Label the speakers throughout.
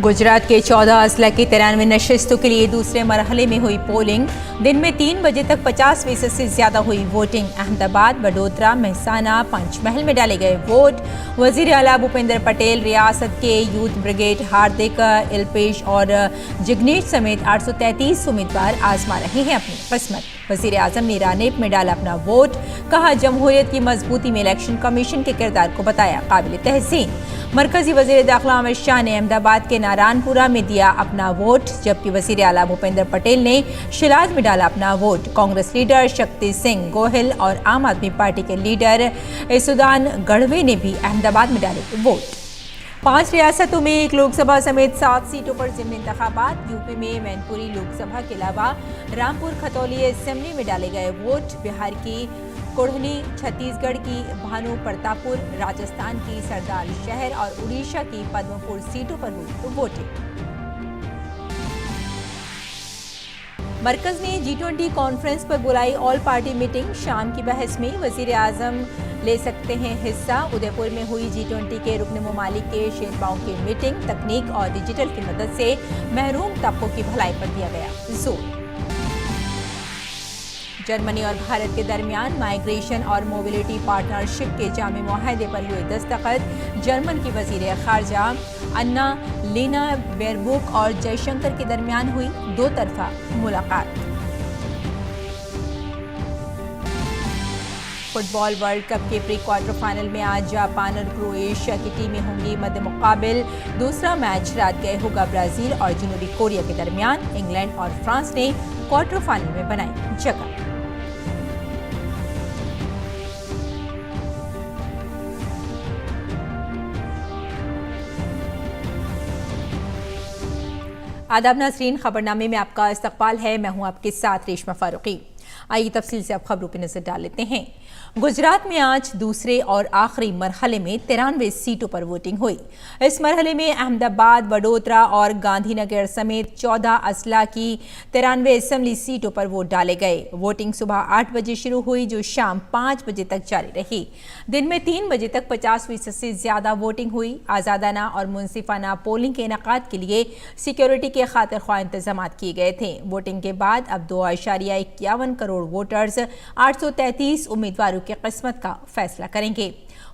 Speaker 1: गुजरात के 14 अजला की 93 नशिस्तों के लिए दूसरे मरहले में हुई पोलिंग। दिन में 3 बजे तक 50% से ज्यादा हुई वोटिंग। अहमदाबाद, वडोदरा, मेहसाना, पंचमहल में डाले गए वोट। वजीर आला भूपेंद्र पटेल, रियासत के यूथ ब्रिगेड हार्दिक, अल्पेश और जिग्नेश समेत 833 उम्मीदवार आजमा रहे हैं अपनी किस्मत। वजीर आजम ने रानेप में डाला अपना वोट। कहा, जमहूरियत की मजबूती में इलेक्शन कमीशन के किरदार को बताया काबिल तहसीन। मरकजी वजीर दाखिला अमित शाह ने अहमदाबाद के नारायणपुरा में दिया अपना वोट, जबकि वजीर आला भूपेंद्र पटेल ने शिलाज में डाला अपना वोट। कांग्रेस लीडर शक्ति सिंह गोहिल और आम आदमी पार्टी के लीडर सुदान गढ़वे ने भी अहमदाबाद में डाले वोट। 5 रियासतों में 1 लोकसभा समेत 7 सीटों पर ज़िमनी इंतखाबात। यूपी में मैनपुरी लोकसभा के अलावा रामपुर खतौली असेंबली में डाले गए वोट। बिहार की कोढ़नी, छत्तीसगढ़ की भानु प्रतापपुर, राजस्थान की सरदार शहर और उड़ीसा की पद्मपुर सीटों पर हुई वोटिंग। मरकज ने G20 कॉन्फ्रेंस पर बुलाई ऑल पार्टी मीटिंग। शाम की बहस में वजीर आजम ले सकते हैं हिस्सा। उदयपुर में हुई G20 के रुकन ममालिक के शेरपाओं की मीटिंग। तकनीक और डिजिटल की मदद से महरूम तबकों की भलाई पर दिया गया जोर। जर्मनी और भारत के दरमियान माइग्रेशन और मोबिलिटी पार्टनरशिप के जामी मुआहदे पर हुए दस्तखत। जर्मन की वजीर खारजा अन्ना लेना बेरबुक और जयशंकर के दरमियान हुई 2 तरफा मुलाकात। फुटबॉल वर्ल्ड कप के प्री क्वार्टर फाइनल में आज जापान और क्रोएशिया की टीमें होंगी मद्दे मुकाबिल। दूसरा मैच रात गए होगा ब्राजील और जनूबी कोरिया के दरमियान। इंग्लैंड और फ्रांस ने क्वार्टर फाइनल में बनाई जगह। आदाब नाज़रीन, खबरनामे में आपका इस्तकबाल है। मैं हूं आपके साथ रेशमा फारूकी। आइए तफसील से अब खबरों पर नजर डाल लेते हैं। गुजरात में आज दूसरे और आखिरी मरहले में 93 सीटों पर वोटिंग हुई। इस मरहले में अहमदाबाद, वडोदरा और गांधीनगर समेत 14 अजला की 93 असेंबली सीटों पर वोट डाले गए। वोटिंग सुबह 8 बजे शुरू हुई, जो शाम 5 बजे तक जारी रही। दिन में 3 बजे तक 50% से ज्यादा वोटिंग हुई। आज़ादाना और मुनसिफाना पोलिंग के इनेकाद के लिए सिक्योरिटी के खातिर ख्वाह इंतजाम किए गए थे। वोटिंग के बाद अब 2.51 करोड़ वोटर्स 833 उम्मीदवारों की किस्मत का फैसला करेंगे।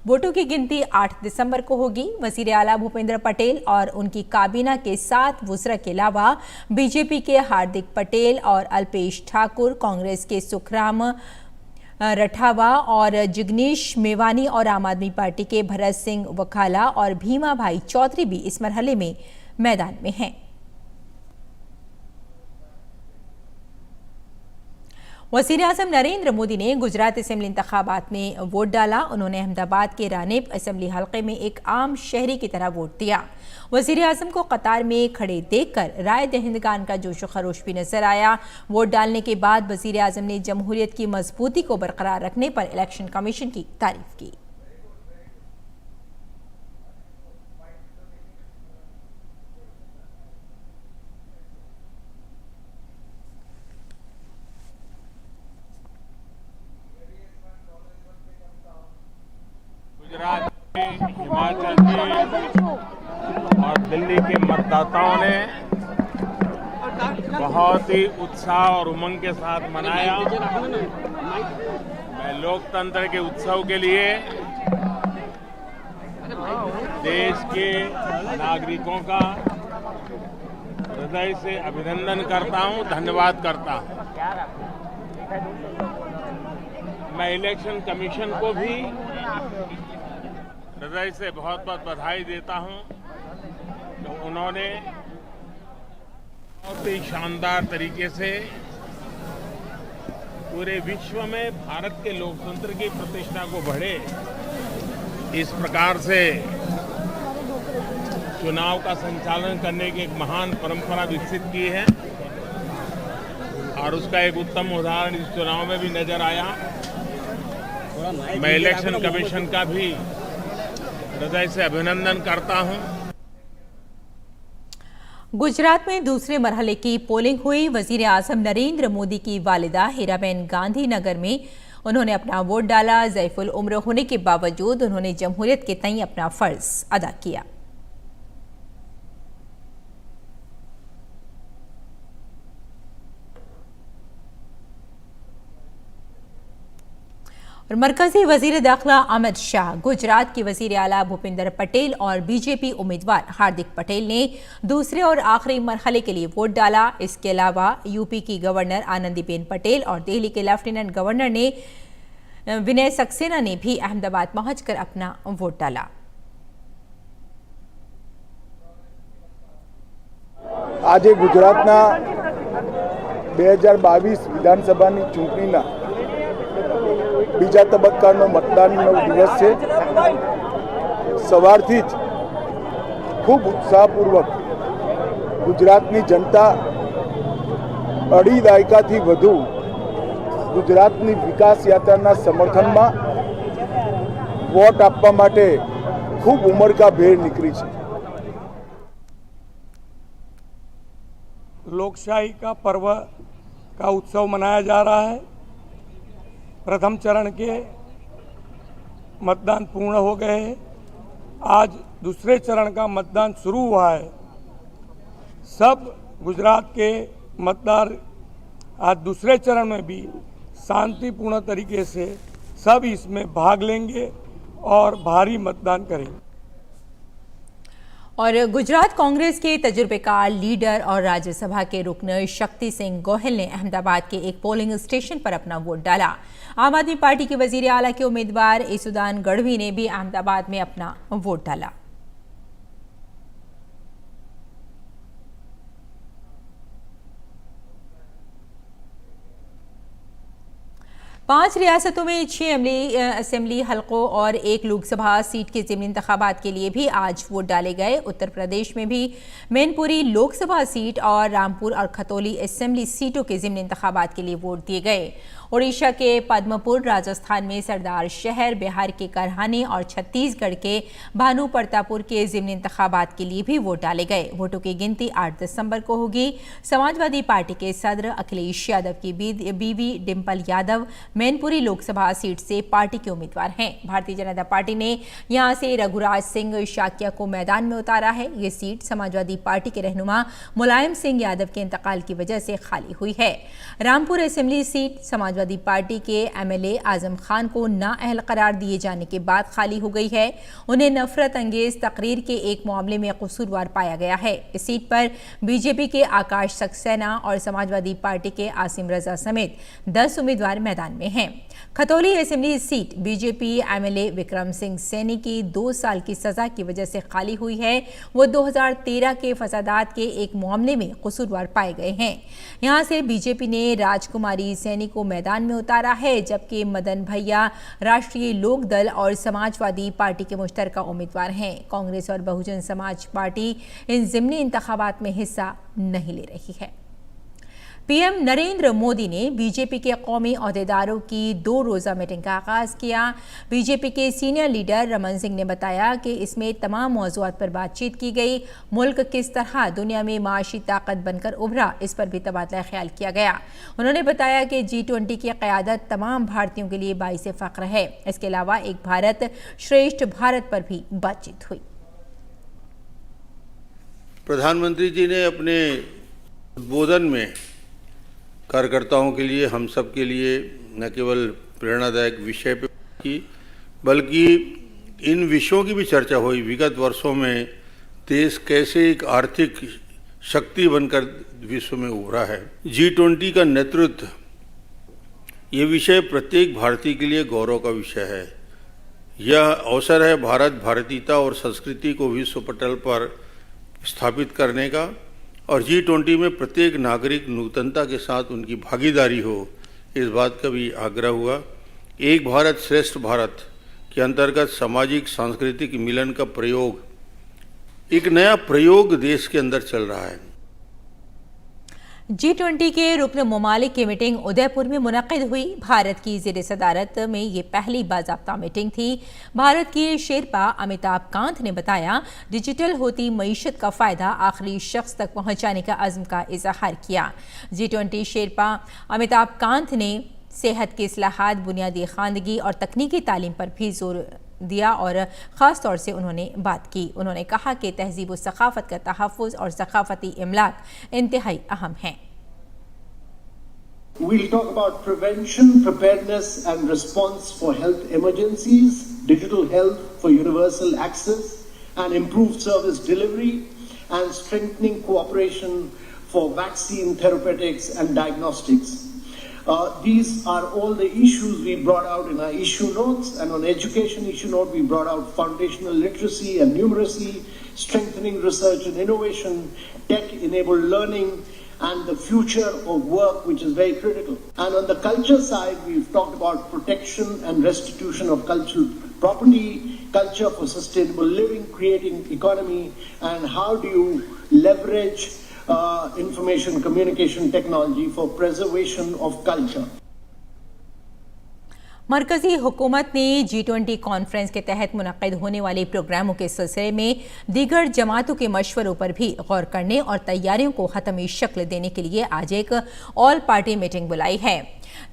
Speaker 1: वोटों की गिनती 8 दिसंबर को होगी। वजीर आला भूपेंद्र पटेल और उनकी काबीना के 7 वज़रा के अलावा बीजेपी के हार्दिक पटेल और अल्पेश ठाकुर, कांग्रेस के सुखराम रठावा और जिग्नेश मेवानी और आम आदमी पार्टी के भरत सिंह वखाला और भीमा भाई चौधरी भी इस मरहले में मैदान में हैं। वज़ीर आज़म नरेंद्र मोदी ने गुजरात असेंबली इंतखाबात में वोट डाला। उन्होंने अहमदाबाद के रानेप असेंबली हल्के में एक आम शहरी की तरह वोट दिया। वज़ीर आज़म को कतार में खड़े देखकर राय दहिंदगान का जोश खरोश भी नजर आया। वोट डालने के बाद वज़ीर आज़म ने जमहूरियत की मजबूती को बरकरार रखने पर इलेक्शन कमीशन की तारीफ की।
Speaker 2: गुजरात के, हिमाचल के और दिल्ली के मतदाताओं ने बहुत ही उत्साह और उमंग के साथ मनाया। मैं लोकतंत्र के उत्सव के लिए देश के नागरिकों का हृदय से अभिनंदन करता हूं, धन्यवाद करता हूं। मैं इलेक्शन कमीशन को भी हृदय से बहुत बहुत बधाई देता हूं कि उन्होंने बहुत ही शानदार तरीके से पूरे विश्व में भारत के लोकतंत्र की प्रतिष्ठा को बढ़े, इस प्रकार से चुनाव का संचालन करने की एक महान परंपरा विकसित की है। और उसका एक उत्तम उदाहरण इस चुनाव में भी नजर आया। मैं इलेक्शन कमीशन का भी हृदय से अभिनंदन करता हूं।
Speaker 1: गुजरात में दूसरे मरहले की पोलिंग हुई। वजीर आजम नरेंद्र मोदी की वालिदा हीराबेन गांधीनगर में उन्होंने अपना वोट डाला। ज़ैफुल उम्र होने के बावजूद उन्होंने जमहूरियत के तई अपना फर्ज अदा किया। और मरकजी वजीर दाखिला अमित शाह, गुजरात के वजीर आला भूपेंद्र पटेल और बीजेपी उम्मीदवार हार्दिक पटेल ने दूसरे और आखिरी मरहले के लिए वोट डाला। इसके अलावा यूपी की गवर्नर आनंदीबेन पटेल और दिल्ली के लेफ्टिनेंट गवर्नर ने विनय सक्सेना ने भी अहमदाबाद पहुंचकर अपना वोट डाला।
Speaker 3: આજે ગુજરાતના 2022 વિધાનસભાની ચૂંટણીના બીજા તબક્કાનો મતદાનનો દિવસ છે। સવારથી જ ખૂબ ઉત્સાહપૂર્વક ગુજરાતની જનતા અઢી દાયકાથી વધુ ગુજરાતની વિકાસ યાત્રાના સમર્થનમાં વોટ આપવા માટે ખૂબ ઉમળકાભેર નીકળી છે।
Speaker 4: लोकशाही का पर्व का उत्सव मनाया जा रहा है। प्रथम चरण के मतदान पूर्ण हो गए हैं। आज दूसरे चरण का मतदान शुरू हुआ है। सब गुजरात के मतदार आज दूसरे चरण में भी शांतिपूर्ण तरीके से सब इसमें भाग लेंगे और भारी मतदान करेंगे।
Speaker 1: और गुजरात कांग्रेस के तजुर्बेकार लीडर और राज्यसभा के रुकन शक्ति सिंह गोहिल ने अहमदाबाद के एक पोलिंग स्टेशन पर अपना वोट डाला। आम आदमी पार्टी के वजीर आला के उम्मीदवार इसुदान गढ़वी ने भी अहमदाबाद में अपना वोट डाला। पांच रियासतों में 6 असेंबली हलकों और 1 लोकसभा सीट के ज़िमनी इंतखाबात के लिए भी आज वोट डाले गए। उत्तर प्रदेश में भी मैनपुरी लोकसभा सीट और रामपुर और खतौली असेंबली सीटों के ज़िमनी इंतखाबात के लिए वोट दिए गए। ओडिशा के पद्मपुर, राजस्थान में सरदार शहर, बिहार के करहाने और छत्तीसगढ़ के भानु प्रतापुर के ज़िमनी इंतखाबात के लिए भी वोट डाले गए। वोटों की गिनती 8 दिसंबर को होगी। समाजवादी पार्टी के सदर अखिलेश यादव की बीवी डिंपल यादव मैनपुरी लोकसभा सीट से पार्टी के उम्मीदवार हैं। भारतीय जनता पार्टी ने यहां से रघुराज सिंह शाक्या को मैदान में उतारा है। ये सीट समाजवादी पार्टी के रहनुमा मुलायम सिंह यादव के इंतकाल की वजह से खाली हुई है। Rampur assembly seat Samajwadi party के एमएलए आजम खान को नाअहल करार दिए जाने के बाद खाली हो गई है। उन्हें नफरत अंगेज तकरीर के एक मामले में कसूरवार पाया गया है। इस सीट पर बीजेपी के आकाश सक्सेना और समाजवादी पार्टी के आसिम रजा समेत 10 उम्मीदवार मैदान में हैं। Khatauli assembly seat BJP MLA Vikram Singh Saini की 2 साल की सजा की वजह से खाली हुई है। वो 2013 के फसादात के एक मामले में कसूरवार पाए गए हैं। यहां से बीजेपी ने राजकुमारी सैनी को मैदान में उतारा है, जबकि मदन भैया राष्ट्रीय लोक दल और समाजवादी पार्टी के मुश्तरका उम्मीदवार हैं। कांग्रेस और बहुजन समाज पार्टी इन ज़िमनी इंतखाबात में हिस्सा नहीं ले रही है। पीएम नरेंद्र मोदी ने बीजेपी के कौमी ओहदेदारों की 2 रोज़ा मीटिंग का आगाज़ किया। बीजेपी के सीनियर लीडर रमन सिंह ने बताया कि इसमें तमाम मौज़ूआत पर बातचीत की गई। मुल्क किस तरह दुनिया में माशी ताकत बनकर उभरा, इस पर भी तबादला ख्याल किया गया। उन्होंने बताया कि G20 की क़यादत तमाम भारतीयों के लिए बाइसे फ़ख्र है। इसके अलावा एक भारत श्रेष्ठ भारत पर भी बातचीत हुई।
Speaker 5: प्रधानमंत्री जी ने अपने उद्बोधन में कार्यकर्ताओं के लिए, हम सब के लिए न केवल प्रेरणादायक विषय पे की, बल्कि इन विषयों की भी चर्चा हुई। विगत वर्षों में देश कैसे एक आर्थिक शक्ति बनकर विश्व में उभरा है। G20 का नेतृत्व, ये विषय प्रत्येक भारतीय के लिए गौरव का विषय है। यह अवसर है भारत, भारतीयता और संस्कृति को विश्व पटल पर स्थापित करने का, और G20 में प्रत्येक नागरिक नूतनता के साथ उनकी भागीदारी हो, इस बात का भी आग्रह हुआ। एक भारत श्रेष्ठ भारत के अंतर्गत सामाजिक सांस्कृतिक मिलन का प्रयोग, एक नया प्रयोग देश के अंदर चल रहा है।
Speaker 1: G20 के रुकन ममालिक की मीटिंग उदयपुर में मुनक़िद हुई। भारत की ज़ेर सदारत में ये पहली बाज़ाब्ता मीटिंग थी। भारत के शेरपा अमिताभ कांत ने बताया, डिजिटल होती मईशत का फ़ायदा आखिरी शख्स तक पहुँचाने का अज़्म का इज़हार किया। G20 शेरपा अमिताभ कांत ने सेहत की इस्लाहात, बुनियादी खानगी और तकनीकी तालीम पर भी जोर दिया और ख़ास तौर से उन्होंने बात की। उन्होंने कहा कि तहज़ीब व सक़ाफ़त का तहफ़्फ़ुज़ और सक़ाफ़ती इमलाक इंतहाई अहम है।
Speaker 6: We'll talk about prevention, preparedness and response for health emergencies, digital health for universal access and improved service delivery, and strengthening cooperation for vaccine therapeutics and diagnostics. These are all the issues we brought out in our issue notes, and on education issue note we brought out foundational literacy and numeracy, strengthening research and innovation, tech-enabled learning, and the future of work, which is very critical. And on the culture side, we've talked about protection and restitution of cultural property, culture for sustainable living, creating economy, and how do you leverage information communication technology for preservation of culture.
Speaker 1: मरकजी हुकूमत ने G20 conference के तहत मुनक्किद होने वाले प्रोग्रामों के सिलसिले में दीगर जमातों के मशवरों पर भी गौर करने और तैयारियों को हतमी शक्ल देने के लिए आज एक ऑल पार्टी मीटिंग बुलाई है।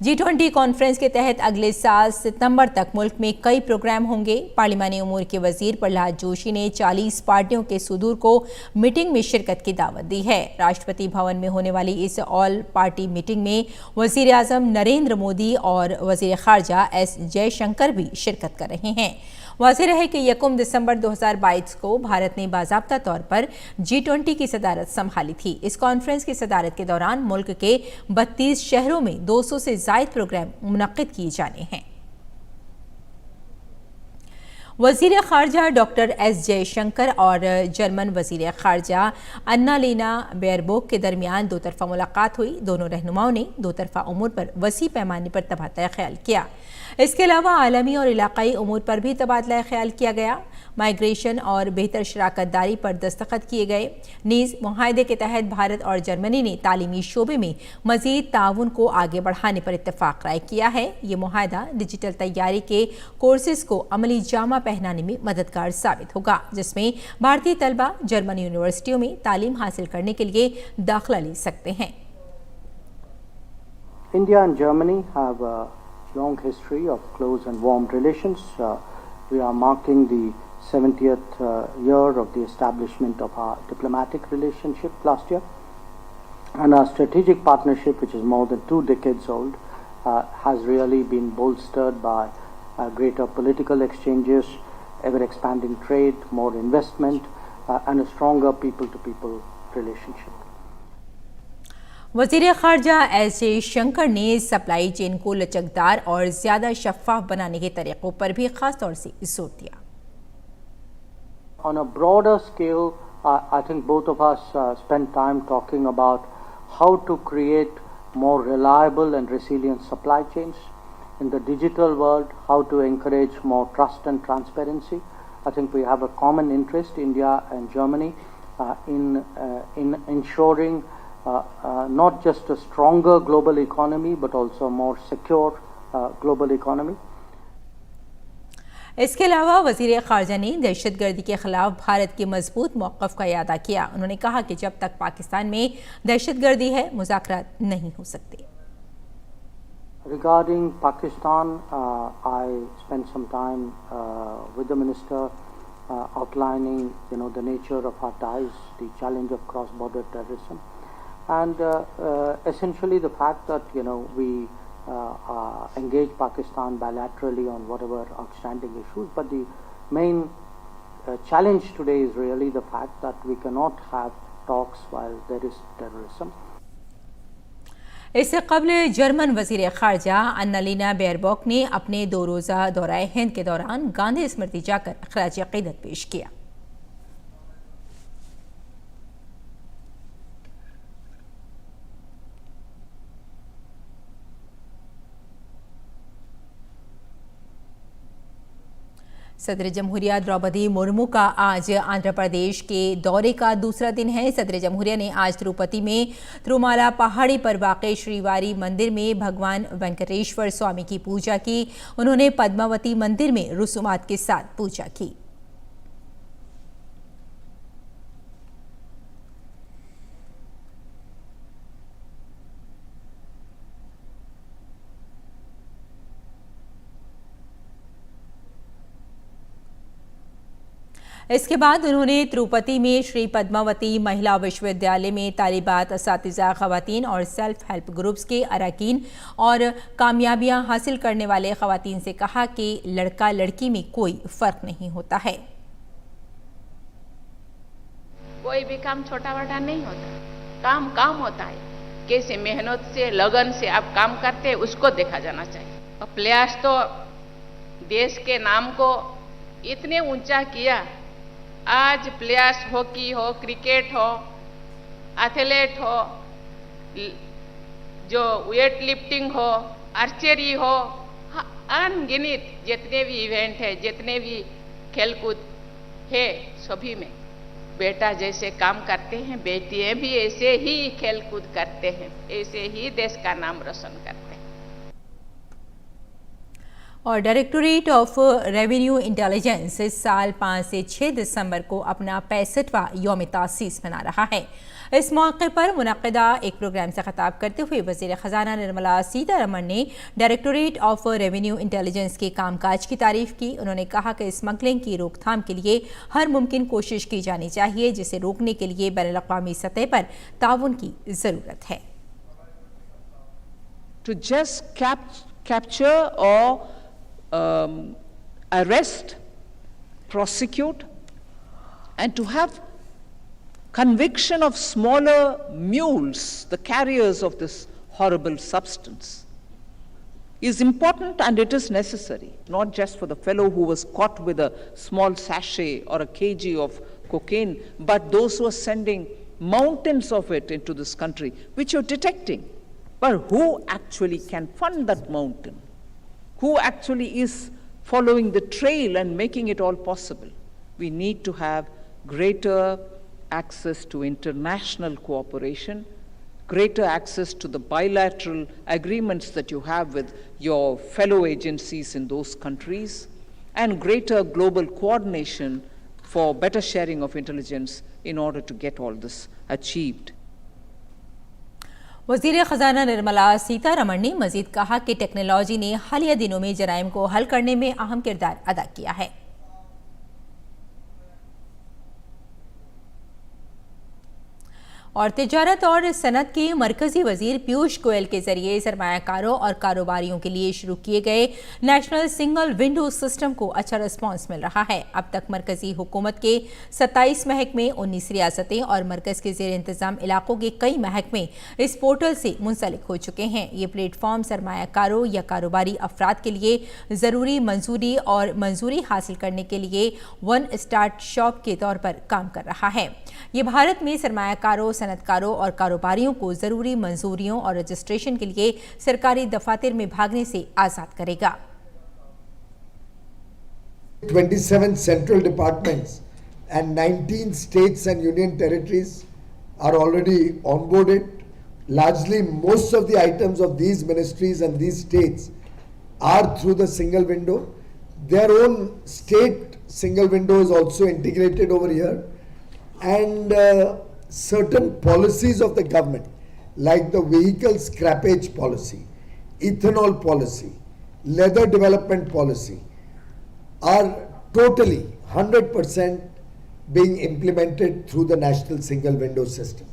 Speaker 1: G20 कॉन्फ्रेंस के तहत अगले साल सितंबर तक मुल्क में कई प्रोग्राम होंगे। पार्लिमानी उमूर के वजीर प्रहलाद जोशी ने 40 पार्टियों के सदूर को मीटिंग में शिरकत की दावत दी है। राष्ट्रपति भवन में होने वाली इस ऑल पार्टी मीटिंग में वजीर आजम नरेंद्र मोदी और वजीर खारजा एस जयशंकर भी शिरकत कर रहे हैं। वाज़ेह है कि 1 दिसंबर 2022 को भारत ने बाज़ाब्ता तौर पर G20 की सदारत संभाली थी। इस कॉन्फ्रेंस की सदारत के दौरान मुल्क के 32 शहरों में 200 से ज़ायद प्रोग्राम मुनक्किद किए जाने हैं। वज़ीर ख़ारजा डॉक्टर एस जयशंकर और जर्मन वज़ीर ख़ारजा अन्नालेना बेयरबोक के दरमियान दो तरफ़ा मुलाकात हुई। दोनों रहनुमाओं ने दो तरफ़ा उमूर पर वसी पैमाने पर तबादला ख्याल किया। इसके अलावा आलमी और इलाक़ाई उमूर पर भी तबादला ख्याल किया गया। माइग्रेशन और बेहतर शराकतदारी पर दस्तखत किए गए। नीज़ मुआहदे के तहत भारत और जर्मनी ने तालीमी शोबे में मज़ीद ताउन को आगे बढ़ाने पर इत्तफ़ाक़ राय किया है। ये मुआहदा डिजिटल तैयारी के कोर्सेज़ को अमली जामा पहनाने में मददगार साबित होगा, जिसमें भारतीय तलबा जर्मन यूनिवर्सिटियों में तालीम हासिल करने के लिए दाखिला ले सकते हैं।
Speaker 7: India and Germany have a long history of close and warm relations. We are marking the 70th year of the establishment of our diplomatic relationship last year, and our strategic partnership, which is more than 2 decades old, has really been bolstered by greater political exchanges, ever expanding trade, more investment, and a stronger people-to-people relationship.
Speaker 1: वज़ीर ख़ारजा S Jaishankar ने supply chain को लचकदार और ज़्यादा शफ़ाफ़ बनाने के तरीक़ों पर भी ख़ास तौर से जोर दिया।
Speaker 7: On a broader scale, I think both of us spent time talking about how to create more reliable and resilient supply chains. In the digital world, how to encourage more trust and transparency. I think we have a common interest, India and Germany, in ensuring not just a stronger global economy, but also a more secure global economy.
Speaker 1: इसके अलावा वज़ीर ख़ारजा ने दहशतगर्दी के ख़िलाफ़ भारत के मजबूत मौक़िफ़ का इयादा किया। उन्होंने कहा कि जब तक पाकिस्तान में दहशतगर्दी है, मुज़ाकरात नहीं हो सकते।
Speaker 7: Regarding Pakistan, I spent some time with the minister outlining, the nature of our ties, the challenge of cross-border terrorism, and essentially the fact that we engage Pakistan bilaterally on whatever outstanding issues, but the main challenge today is really the fact that we cannot have talks while there is terrorism.
Speaker 1: इससे कबल German वज़ीर ख़ारजा अन्नालेना Baerbock ने अपने 2 रोज़ा दौराए हिंद के दौरान गांधी स्मृति जाकर ख़राज अक़ीदत पेश किया। सदर जमहूरिया द्रौपदी मुर्मू का आज आंध्र प्रदेश के दौरे का दूसरा दिन है। सदर जमहूरिया ने आज तिरुपति में तिरुमाला पहाड़ी पर वाक़ श्रीवारी मंदिर में भगवान वेंकटेश्वर स्वामी की पूजा की। उन्होंने पद्मावती मंदिर में रसूमात के साथ पूजा की। इसके बाद उन्होंने तिरुपति में श्री पद्मावती महिला विश्वविद्यालय में तालिबात, असातिज़ा, ख़वातीन और सेल्फ हेल्प ग्रुप्स के अरकान और कामयाबियां हासिल करने वाले ख़वातीन से कहा कि लड़का लड़की में कोई फ़र्क नहीं होता है।
Speaker 8: कोई भी काम छोटा बड़ा नहीं होता, काम काम होता है। कैसे मेहनत से, लगन से आप काम करते हैं उसको देखा जाना चाहिए। और प्लेयर्स तो देश के नाम को इतने ऊंचा किया। आज प्लेयर्स हॉकी हो, क्रिकेट हो, एथलीट हो, जो वेट लिफ्टिंग हो, आर्चरी हो, अनगिनत जितने भी इवेंट है, जितने भी खेलकूद है, सभी में बेटा जैसे काम करते हैं, बेटियां भी ऐसे ही खेलकूद करते हैं, ऐसे ही देश का नाम रोशन करते हैं।
Speaker 1: और डायरेक्टोरेट ऑफ रेवेन्यू इंटेलिजेंस इस साल 5 से 6 दिसंबर को अपना 65वां यौम तासीस मना रहा है। इस मौके पर मुनक़दा एक प्रोग्राम से खिताब करते हुए वज़ीर ख़ज़ाना निर्मला सीतारमण ने डायरेक्टोरेट ऑफ रेवेन्यू इंटेलिजेंस के कामकाज की तारीफ़ की। उन्होंने कहा कि स्मगलिंग की रोकथाम के लिए हर मुमकिन कोशिश की जानी चाहिए, जिसे रोकने के लिए बैनुल-अक़वामी सतह पर ताउन की ज़रूरत है।
Speaker 9: To just capture or arrest, prosecute, and to have conviction of smaller mules, the carriers of this horrible substance, is important, and it is necessary, not just for the fellow who was caught with a small sachet or a kg of cocaine, but those who are sending mountains of it into this country, which you're detecting. But who actually can fund that mountain? Who actually is following the trail and making it all possible? We need to have greater access to international cooperation, greater access to the bilateral agreements that you have with your fellow agencies in those countries, and greater global coordination for better sharing of intelligence in order to get all this achieved.
Speaker 1: वज़ीर ख़ज़ाना निर्मला सीतारमण ने मज़ीद कहा कि technology ने हालिया दिनों में जराइम को हल करने में अहम किरदार अदा किया है। और तिजारत और सनत के मरकजी वजीर पीयूष गोयल के जरिए सरमायाकारों और कारोबारियों के लिए शुरू किए गए नेशनल सिंगल विंडो सिस्टम को अच्छा रिस्पांस मिल रहा है। अब तक मरकजी हुकूमत के 27 महकमे, 19 रियासतें और मरकज के जेर इंतजाम इलाकों के कई महकमे इस पोर्टल से मुंसलिक हो चुके हैं। ये प्लेटफॉर्म सरमायाकारों या कारोबारी अफराद के लिए ज़रूरी मंजूरी और मंजूरी हासिल करने के लिए वन स्टार्ट शॉप के तौर पर काम कर रहा है। ये भारत में सरमायाकारों, सनतकारों और कारोबारियों को ज़रूरी मंजूरियों और रजिस्ट्रेशन के लिए सरकारी दफातर में भागने से आज़ाद करेगा।
Speaker 10: 27 central departments and 19 states and union territories are already onboarded. Largely, most of the items of these ministries and these states are through the single window. Their own state single window is also integrated over here, and certain policies of the government, like the vehicle scrappage policy, ethanol policy, leather development policy, are totally 100% being implemented through the national single window system.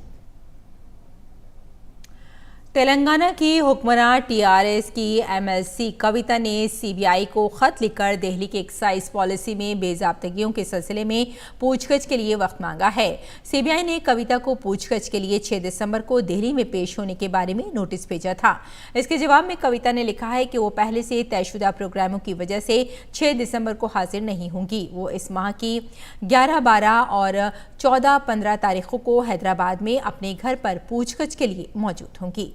Speaker 1: Telangana की हुक्मरान TRS की MLC कविता ने CBI को खत लिखकर दिल्ली की excise policy में बेज़ाब्तगियों के सिलसिले में पूछगछ के लिए वक्त मांगा है। सीबीआई ने कविता को पूछगछ के लिए 6 दिसंबर को दिल्ली में पेश होने के बारे में नोटिस भेजा था। इसके जवाब में कविता ने लिखा है कि वो पहले से तयशुदा प्रोग्रामों की वजह से 6 दिसंबर को हाजिर नहीं होंगी। वो इस माह की 11, 12 और 14, 15 तारीखों को हैदराबाद में अपने घर पर पूछगछ के लिए मौजूद होंगी।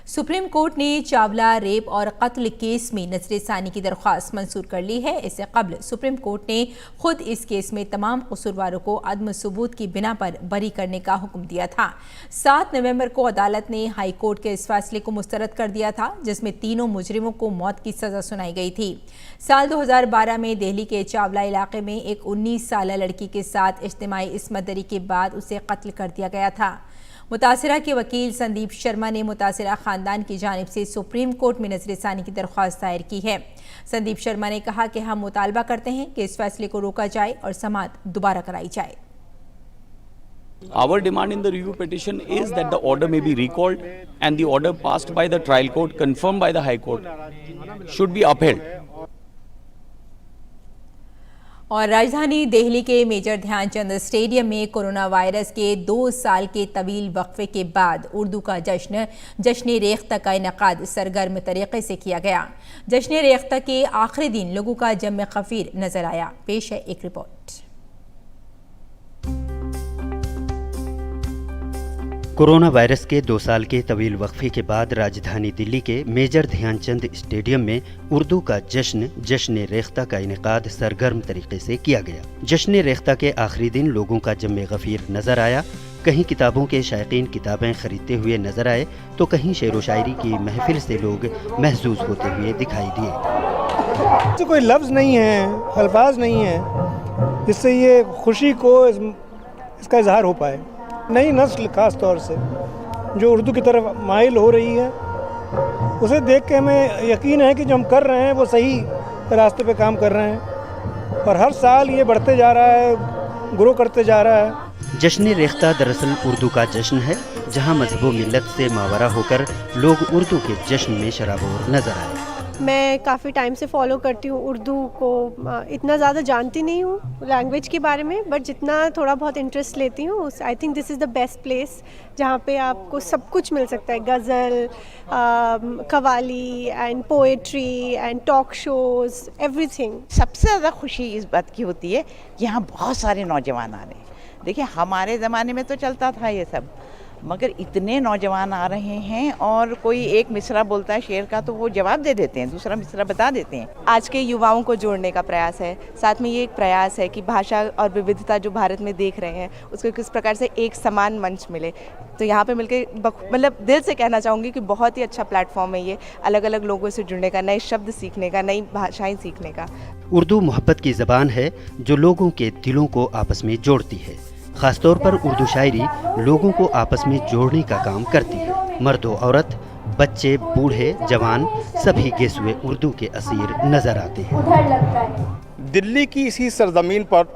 Speaker 1: सुप्रीम कोर्ट ने चावला रेप और कत्ल केस में नजरसानी की दरख्वास्त मंजूर कर ली है। इससे कबल सुप्रीम कोर्ट ने खुद इस केस में तमाम कसूरवारों को अदम सबूत की बिना पर बरी करने का हुक्म दिया था। 7 नवंबर को अदालत ने हाई कोर्ट के इस फैसले को मुस्तरद कर दिया था, जिसमें तीनों मुजरिमों को मौत की सजा सुनाई गई थी। साल 2012 में दिल्ली के चावला इलाके में एक 19 साल लड़की के साथ इज्तिमाई इस्मत दरी के बाद उसे कत्ल कर दिया गया था। मुतासिरा के वकील संदीप शर्मा ने मुतासिरा खानदान की जानिब से सुप्रीम कोर्ट में नजरसानी की दरख्वास्त दायर की है। संदीप शर्मा ने कहा कि हम मुतालबा करते हैं कि इस फैसले को रोका जाए और समाअत दोबारा कराई जाए।
Speaker 11: Our demand in the review petition is that the order may be recalled and the order passed by the trial court, confirmed by the High Court, should be upheld.
Speaker 1: और राजधानी दिल्ली के मेजर ध्यानचंद स्टेडियम में corona virus के 2 साल के तवील वक्फे के बाद उर्दू का जश्न रेख्ता का इनेकाद सरगर्म तरीके से किया गया। जश्न रेख्ता के आखिरी दिन लोगों का जम खफीर नजर आया। पेश है एक रिपोर्ट।
Speaker 12: कोरोना वायरस के 2 साल के तवील वक्फे के बाद राजधानी दिल्ली के मेजर ध्यानचंद स्टेडियम में उर्दू का जश्न रेख्ता का इनेकाद सरगर्म तरीके से किया गया। जश्न रेख्ता के आखिरी दिन लोगों का जम गफीर नजर आया। कहीं किताबों के शायकीन किताबें खरीदते हुए नजर आए तो कहीं शेर व शायरी की महफिल से लोग महजूज होते हुए दिखाई दिए।
Speaker 13: तो कोई लफ्ज़ नहीं है, अल्फाज नहीं है जिससे ये खुशी को इसका इजहार हो पाए। नई नस्ल खास तौर से जो उर्दू की तरफ माइल हो रही है, उसे देख के हमें यकीन है कि जो हम कर रहे हैं वो सही रास्ते पे काम कर रहे हैं और हर साल ये बढ़ते जा रहा है, ग्रो करते जा रहा है।
Speaker 12: जश्न रेख्ता दरअसल उर्दू का जश्न है, जहां मजहब मिल्लत से मावरा होकर लोग उर्दू के जश्न में शराबोर नजर आए।
Speaker 14: मैं काफ़ी टाइम से फॉलो करती हूँ उर्दू को। इतना ज़्यादा जानती नहीं हूँ लैंग्वेज के बारे में, बट जितना थोड़ा बहुत इंटरेस्ट लेती हूँ, I think this is the best place जहाँ पे आपको सब कुछ मिल सकता है। Ghazal, qawwali and poetry and talk shows, everything.
Speaker 15: सबसे ज़्यादा खुशी इस बात की होती है कि यहाँ बहुत सारे नौजवान आ रहे हैं। देखिए, हमारे ज़माने में तो चलता था ये सब, मगर इतने नौजवान आ रहे हैं और कोई एक मिसरा बोलता है शेर का तो वो जवाब दे देते हैं, दूसरा मिसरा बता देते हैं।
Speaker 16: आज के युवाओं को जोड़ने का प्रयास है। साथ में ये एक प्रयास है कि भाषा और विविधता जो भारत में देख रहे हैं उसको किस प्रकार से एक समान मंच मिले। तो यहाँ पे मिलके मतलब दिल से कहना चाहूँगी कि बहुत ही अच्छा प्लेटफॉर्म है ये, अलग अलग लोगों से जुड़ने का, नए शब्द सीखने का, नई भाषाएं सीखने का।
Speaker 12: उर्दू मोहब्बत की ज़बान है जो लोगों के दिलों को आपस में जोड़ती है। खासतौर पर उर्दू शायरी लोगों को आपस में जोड़ने का काम करती है। मर्द व औरत, बच्चे, बूढ़े, जवान सभी गेसुए उर्दू के असीर नजर आते हैं।
Speaker 17: दिल्ली की इसी सरजमीन पर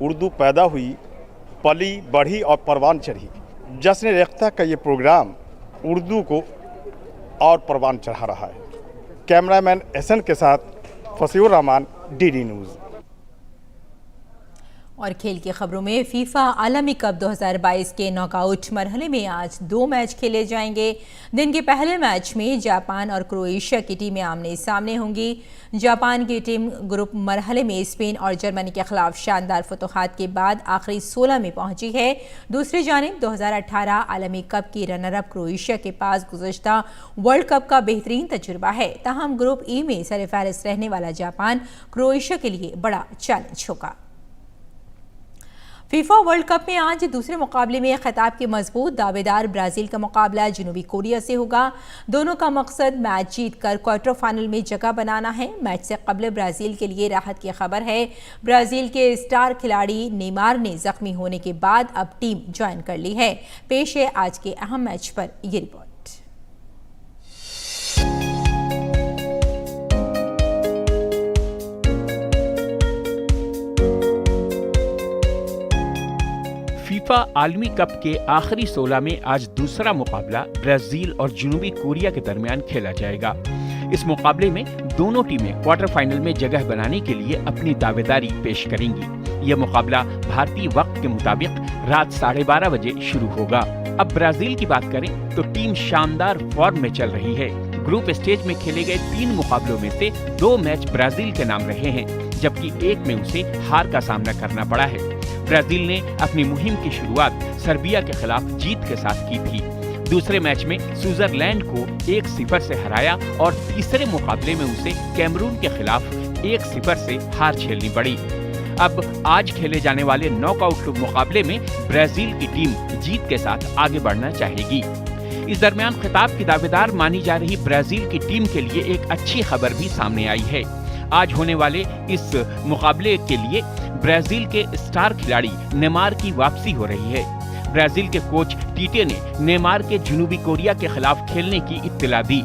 Speaker 17: उर्दू पैदा हुई, पली, बढ़ी और परवान चढ़ी। जश्न रेख्ता का ये प्रोग्राम उर्दू को और परवान चढ़ा रहा है। कैमरामैन एहसन के साथ फसीउर रहमान, डीडी न्यूज़।
Speaker 1: और खेल की खबरों में फीफा आलमी कप 2022 के नॉकआउट मरहले में आज 2 मैच खेले जाएंगे। दिन के पहले मैच में जापान और क्रोएशिया की टीमें आमने सामने होंगी। जापान की टीम ग्रुप मरहले में स्पेन और जर्मनी के खिलाफ शानदार फतोहात के बाद आखिरी 16 में पहुंची है। दूसरी जानिब 2018 आलमी कप की रनर अप क्रोएशिया के पास गुज़श्ता वर्ल्ड कप का बेहतरीन तजुर्बा है। ताहम ग्रुप ई में सरफहरिस्त रहने वाला जापान क्रोएशिया के लिए बड़ा चैलेंज होगा। फीफा वर्ल्ड कप में आज दूसरे मुकाबले में खिताब के मजबूत दावेदार ब्राज़ील का मुकाबला जनूबी कोरिया से होगा। दोनों का मकसद मैच जीतकर क्वार्टर फाइनल में जगह बनाना है। मैच से कबल ब्राज़ील के लिए राहत की खबर है। ब्राज़ील के स्टार खिलाड़ी नेमार ने जख्मी होने के बाद अब टीम ज्वाइन कर ली है। पेश है आज के अहम मैच पर ये रिपोर्ट।
Speaker 18: फीफा आलमी कप के आखिरी 16 में आज दूसरा मुकाबला ब्राजील और जनूबी कोरिया के दरमियान खेला जाएगा। इस मुकाबले में दोनों टीमें क्वार्टर फाइनल में जगह बनाने के लिए अपनी दावेदारी पेश करेंगी। यह मुकाबला भारतीय वक्त के मुताबिक रात 12:30 बजे शुरू होगा। अब ब्राजील की बात करें तो टीम शानदार फॉर्म में चल रही है। ग्रुप स्टेज में खेले गए 3 मुकाबलों में से 2 मैच ब्राजील के नाम रहे हैं, जबकि एक में उसे हार का सामना करना पड़ा है। ब्राजील ने अपनी मुहिम की शुरुआत सर्बिया के खिलाफ जीत के साथ की थी। दूसरे मैच में स्विट्जरलैंड को 1-0 से हराया और तीसरे मुकाबले में उसे कैमरून के खिलाफ 1-0 से हार झेलनी पड़ी। अब आज खेले जाने वाले नॉकआउट मुकाबले में ब्राजील की टीम जीत के साथ आगे बढ़ना चाहेगी। इस दरमियान खिताब की दावेदार मानी जा रही ब्राजील की टीम के लिए एक अच्छी खबर भी सामने आई है। आज होने वाले इस मुकाबले के लिए ब्राजील के स्टार खिलाड़ी नेमार की वापसी हो रही है। ब्राजील के कोच टीटे ने नेमार के जुनूबी कोरिया के खिलाफ खेलने की इत्तला दी।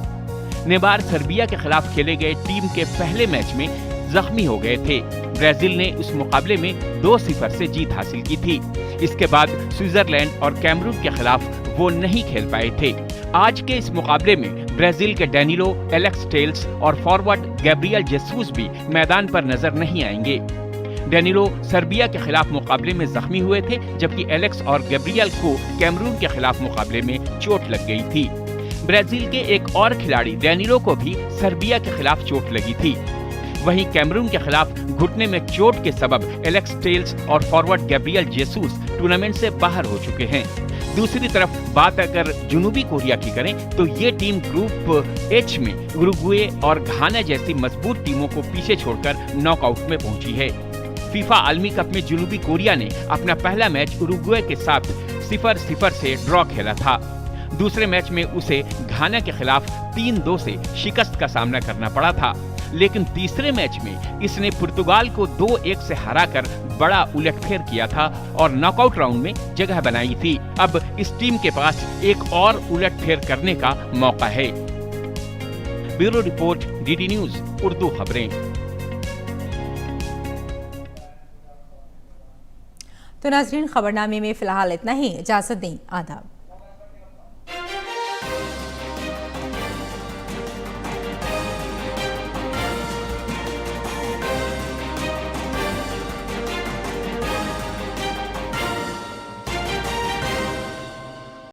Speaker 18: नेमार सर्बिया के खिलाफ खेले गए टीम के पहले मैच में जख्मी हो गए थे। ब्राजील ने उस मुकाबले में 2-0 से जीत हासिल की थी। इसके बाद स्विट्जरलैंड और कैमरून के खिलाफ वो नहीं खेल पाए थे। आज के इस मुकाबले में ब्राजील के डैनिलो, एलेक्स टेल्स और फॉरवर्ड गैब्रियल जेसूस भी मैदान पर नजर नहीं आएंगे। डैनिलो सर्बिया के खिलाफ मुकाबले में जख्मी हुए थे, जबकि एलेक्स और गैब्रियल को कैमरून के खिलाफ मुकाबले में चोट लग गई थी। ब्राजील के एक और खिलाड़ी डैनिलो को भी सर्बिया के खिलाफ चोट लगी थी। वहीं कैमरून के खिलाफ घुटने में चोट के सबब एलेक्स टेल्स और फॉरवर्ड गैब्रियल जेसूस टूर्नामेंट से बाहर हो चुके हैं। दूसरी तरफ बात अगर जुनूबी कोरिया की करें तो ये टीम ग्रुप एच में उरुग्वे और घाना जैसी मजबूत टीमों को पीछे छोड़कर नॉकआउट में पहुंची है। फीफा आलमी कप में जुनूबी कोरिया ने अपना पहला मैच उरुग्वे के साथ 0-0 से ड्रॉ खेला था। दूसरे मैच में उसे घाना के खिलाफ 3-2 से शिकस्त का सामना करना पड़ा था, लेकिन तीसरे मैच में इसने पुर्तगाल को 2-1 से हराकर बड़ा उलटफेर किया था और नॉकआउट राउंड में जगह बनाई थी। अब इस टीम के पास एक और उलटफेर करने का मौका है। Bureau report, DD news Urdu खबरें।
Speaker 1: तो नाज़रीन, खबरनामे में फिलहाल इतना ही। इजाजत दें। आदाब।